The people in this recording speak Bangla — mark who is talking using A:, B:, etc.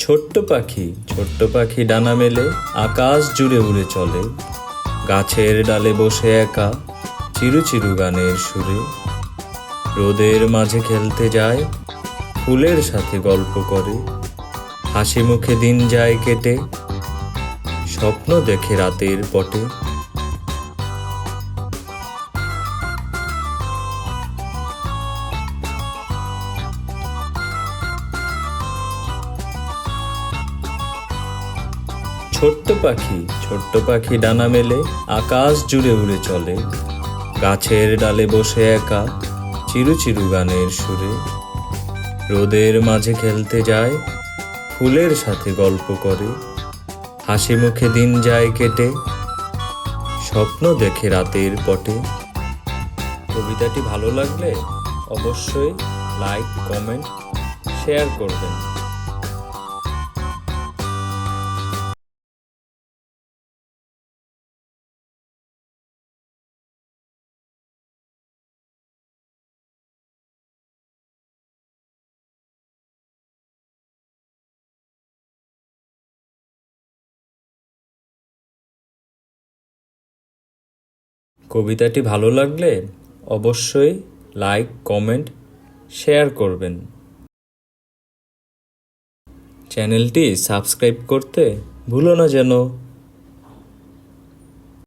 A: ছোট্ট পাখি ডানা মেলে আকাশ জুড়ে উড়ে চলে। গাছের ডালে বসে একা চিরু চিরু গানের সুরে। রোদের মাঝে খেলতে যায়, ফুলের সাথে গল্প করে। হাসি মুখে দিন যায় কেটে, স্বপ্ন দেখে রাতের পটে। ছোট্ট পাখি ডানা মেলে আকাশ জুড়ে উড়ে চলে। গাছের ডালে বসে একা চিরু চিরু গানের সুরে। রোদের মাঝে খেলতে যায়, ফুলের সাথে গল্প করে। হাসি মুখে দিন যায় কেটে, স্বপ্ন দেখে রাতের পটে। কবিতাটি ভালো লাগলে অবশ্যই লাইক, কমেন্ট, শেয়ার করবেন। কবিতাটি ভালো লাগলে অবশ্যই লাইক, কমেন্ট, শেয়ার করবেন। চ্যানেলটি সাবস্ক্রাইব করতে ভুলো না যেন।